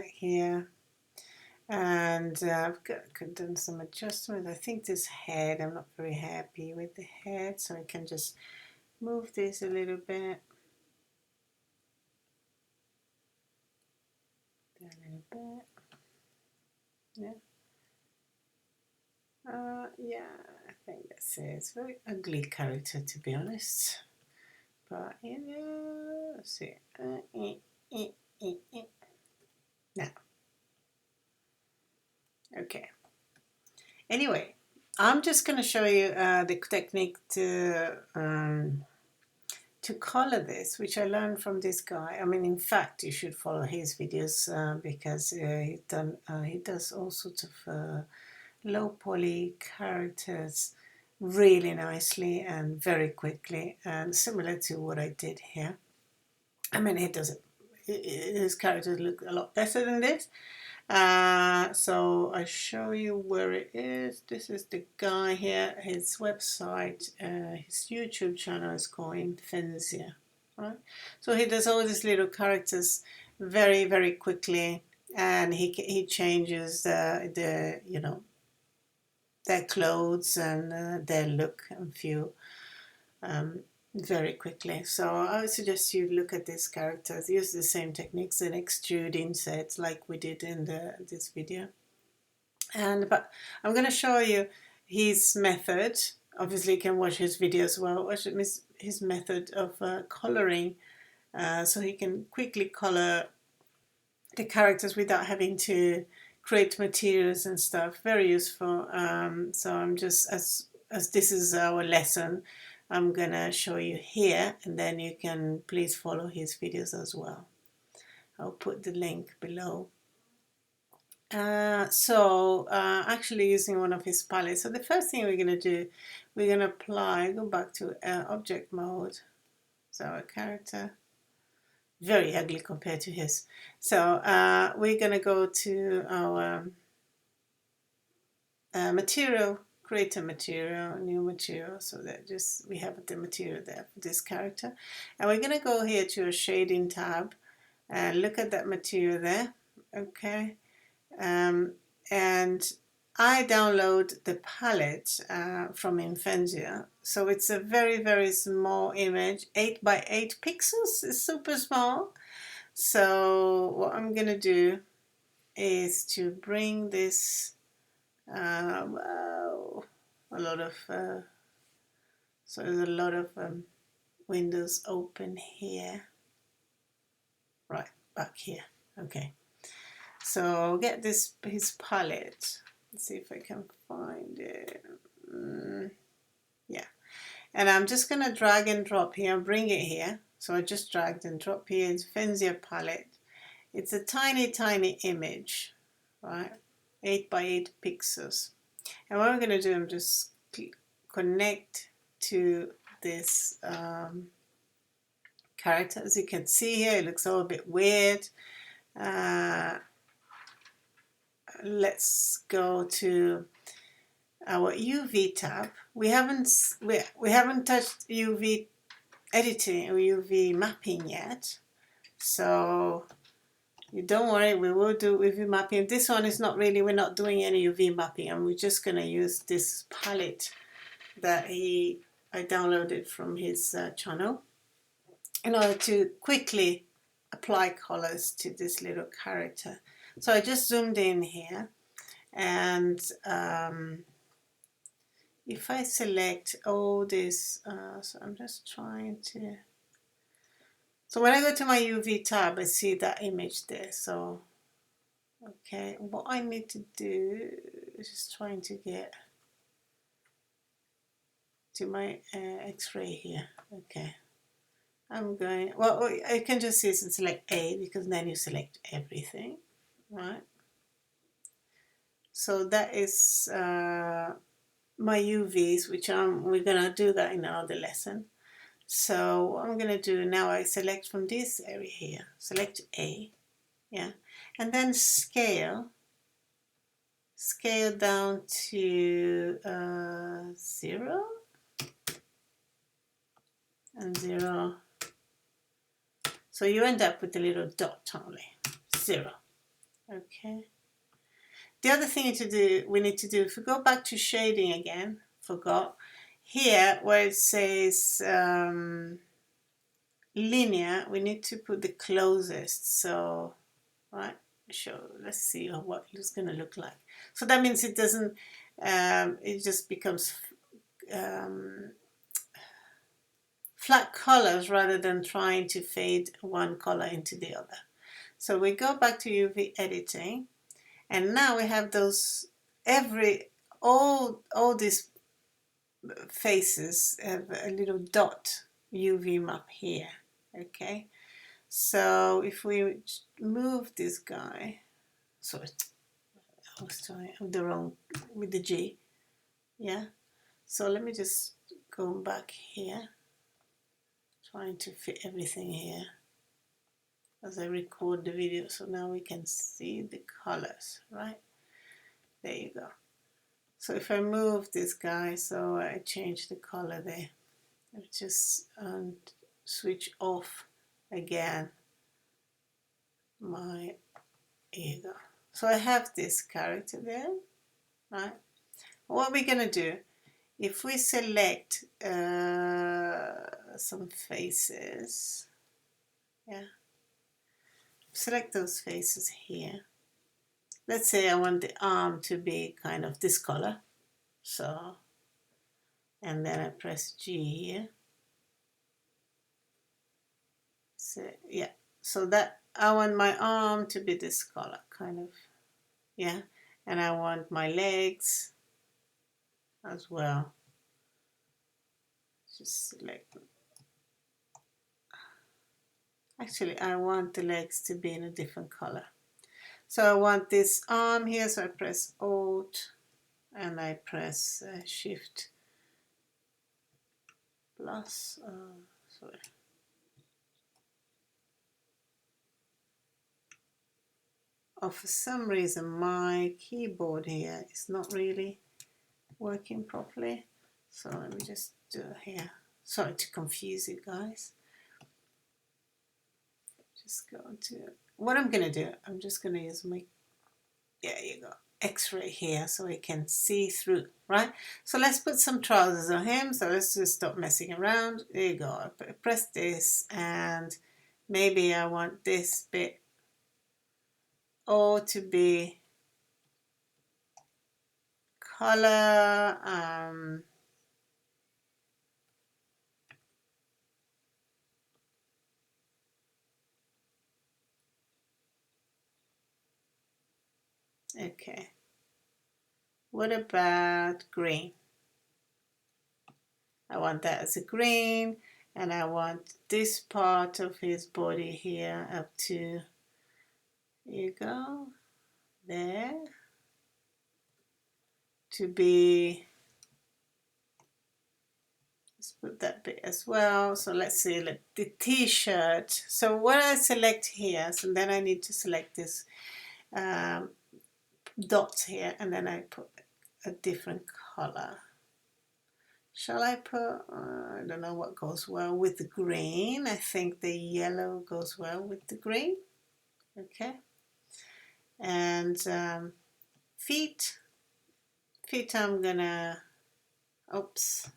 here. And I've done some adjustments. I think this head, I'm not very happy with the head, so I can just move this a little bit. A little bit. Yeah. Yeah, I think that's it. It's a very ugly character, to be honest. But, you know, let's see. Now. Okay. Anyway, I'm just going to show you the technique to color this, which I learned from this guy. I mean, in fact, you should follow his videos because he does all sorts of low poly characters really nicely and very quickly, and similar to what I did here. I mean, his characters look a lot better than this. So I show you where it is. This is the guy here. His website, his YouTube channel is called Imphenzia, right? So he does all these little characters very, very quickly, and he changes the you know, their clothes and their look and feel very quickly. So I would suggest you look at these characters, use the same techniques and extrude insets like we did in this video. But I'm going to show you his method. Obviously you can watch his video as well. Watch his method of coloring, so he can quickly color the characters without having to create materials and stuff. Very useful. So I'm just, as this is our lesson, I'm gonna show you here, and then you can please follow his videos as well. I'll put the link below. Actually using one of his palettes. So the first thing we're gonna do, we're gonna apply, go back to object mode. So our character, very ugly compared to his. So we're gonna go to our material, create a material, new material, so that just we have the material there for this character. And we're gonna go here to a shading tab and look at that material there. Okay. And I download the palette from Imphezia. So it's a very, very small image, 8 by 8 pixels. It's super small. So what I'm going to do is to bring this, wow, a lot of, so there's a lot of windows open here. Right, back here. Okay. So get his palette. Let's see if I can find it. Yeah. And I'm just going to drag and drop here and bring it here. So I just dragged and dropped here. It's Imphezia palette. It's a tiny, tiny image, right? 8 by 8 pixels. And what I'm going to do, I'm just connect to this character. As you can see here, it looks all a bit weird. Let's go to our UV tab. We haven't touched UV editing or UV mapping yet, so you don't worry, we will do UV mapping. This one is not really, we're not doing any UV mapping, and we're just going to use this palette that I downloaded from his channel in order to quickly apply colors to this little character. So I just zoomed in here, and if I select all this, so I'm just trying to, so when I go to my UV tab, I see that image there. So, okay, what I need to do is just trying to get to my X-ray here. Okay, I'm going, well, I can just see and select A, because then you select everything. Right, so that is my UVs, which we're gonna do that in another lesson. So what I'm gonna do now, I select from this area here, select A, yeah, and then scale down to 0 and 0. So you end up with a little dot only, 0. Okay. The other thing we need to do, if we go back to shading again, forgot, here where it says linear, we need to put the closest. So, right, let's see what it's going to look like. So that means it doesn't, it just becomes flat colors rather than trying to fade one color into the other. So we go back to UV editing, and now we have those, all these faces have a little dot UV map here. Okay, so if we move this guy, sorry, I was trying the wrong with the G. Yeah, so let me just go back here, trying to fit everything here as I record the video, so now we can see the colors, right? There you go. So if I move this guy, so I change the color there, I just switch off again my, here you go. So I have this character there, right? What we're gonna do, if we select some faces, yeah, select those faces here. Let's say I want the arm to be kind of this color, so, and then I press G here. So yeah, so that I want my arm to be this color, kind of, yeah, and I want my legs as well. Just select them. Actually, I want the legs to be in a different color. So I want this arm here, so I press Alt and I press Shift plus, sorry. Oh, for some reason my keyboard here is not really working properly. So let me just do it here. Sorry to confuse you guys. Just go to, what I'm going to do, I'm just going to use my, there you go, X-ray here so we can see through, right? So let's put some trousers on him. So let's just stop messing around. There you go. I press this, and maybe I want this bit all to be color. Okay. What about green? I want that as a green, and I want this part of his body here up to, here you go, there, to be, let's put that bit as well. So let's see, like the t-shirt. So what I select here, so then I need to select this dot here, and then I put a different color. Shall I put, I don't know what goes well with the green. I think the yellow goes well with the green. Okay. And feet I'm gonna, oops,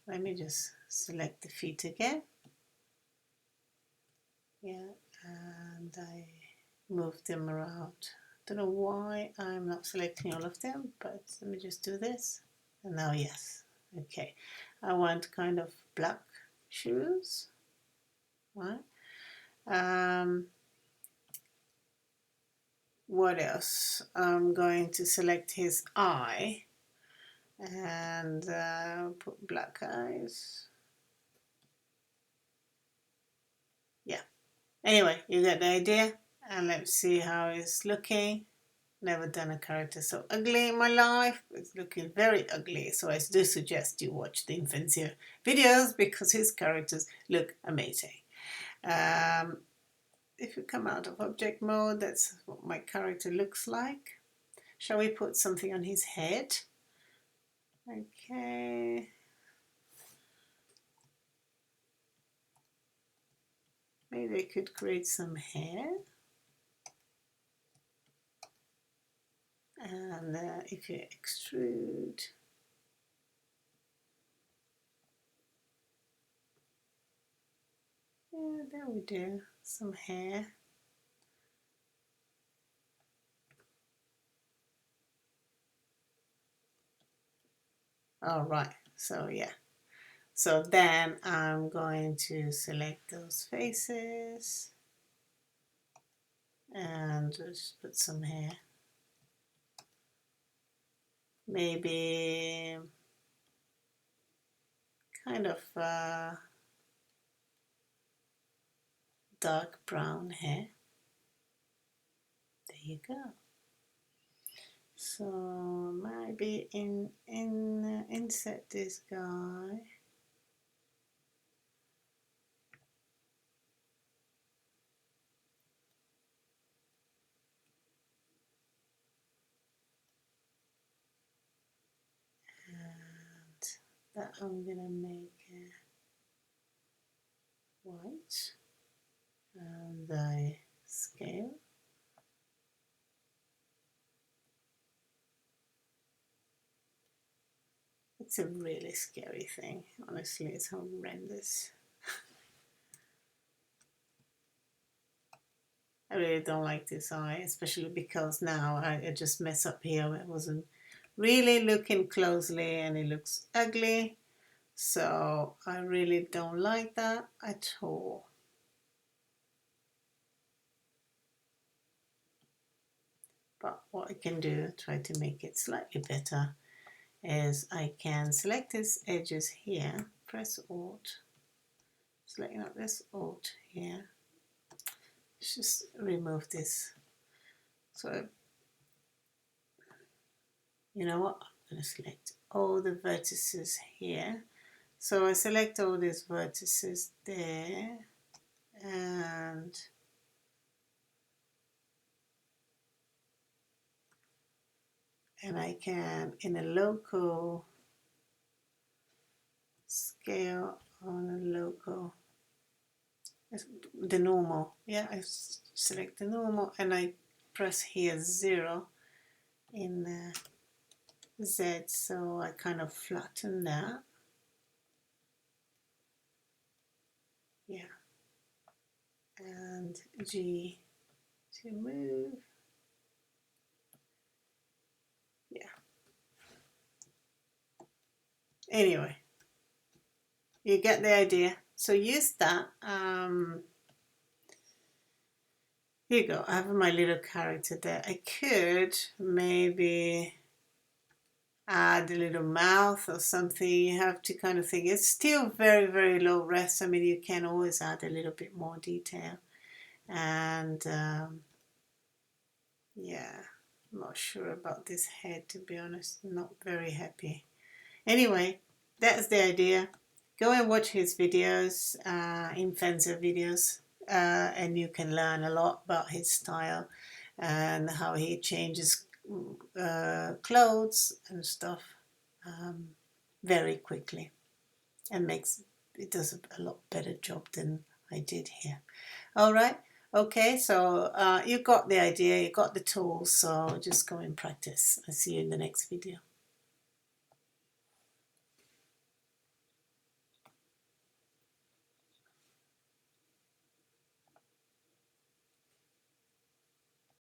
let me just select the feet again. Yeah, and I move them around. Don't know why I'm not selecting all of them, but let me just do this. And now yes, okay. I want kind of black shoes, right? What else? I'm going to select his eye and put black eyes. Yeah. Anyway, you get the idea. And let's see how it's looking. Never done a character so ugly in my life. It's looking very ugly. So I do suggest you watch the Imphezia videos because his characters look amazing. If you come out of object mode, that's what my character looks like. Shall we put something on his head? Okay. Maybe I could create some hair. And if you extrude, yeah, there we do, some hair. All right, so yeah. So then I'm going to select those faces and just put some hair. Maybe kind of dark brown hair. There you go. So maybe insert this guy. And that I'm gonna make white. And I scale. It's a really scary thing. Honestly, it's horrendous. I really don't like this eye, especially because now I just mess up here. I wasn't really looking closely and it looks ugly. So I really don't like that at all. But what I can do, try to make it slightly better, is I can select these edges here, press Alt, select out this Alt here. Let's just remove this. So, you know what? I'm going to select all the vertices here. So I select all these vertices there, and I can, in a local scale, on a local, the normal, yeah, I select the normal and I press here 0 in Z, so I kind of flatten that. Yeah, and G to move. Yeah. Anyway, you get the idea. So use that. Here you go. I have my little character there. I could maybe add a little mouth or something. You have to kind of think. It's still very, very low res. I mean, you can always add a little bit more detail. And yeah, I'm not sure about this head, to be honest. I'm not very happy. Anyway, that's the idea. Go and watch his videos, Imphenzia videos, and you can learn a lot about his style and how he changes clothes and stuff very quickly, and it does a lot better job than I did here. All right. Okay, so you got the idea, you got the tools, so just go and practice. I'll see you in the next video.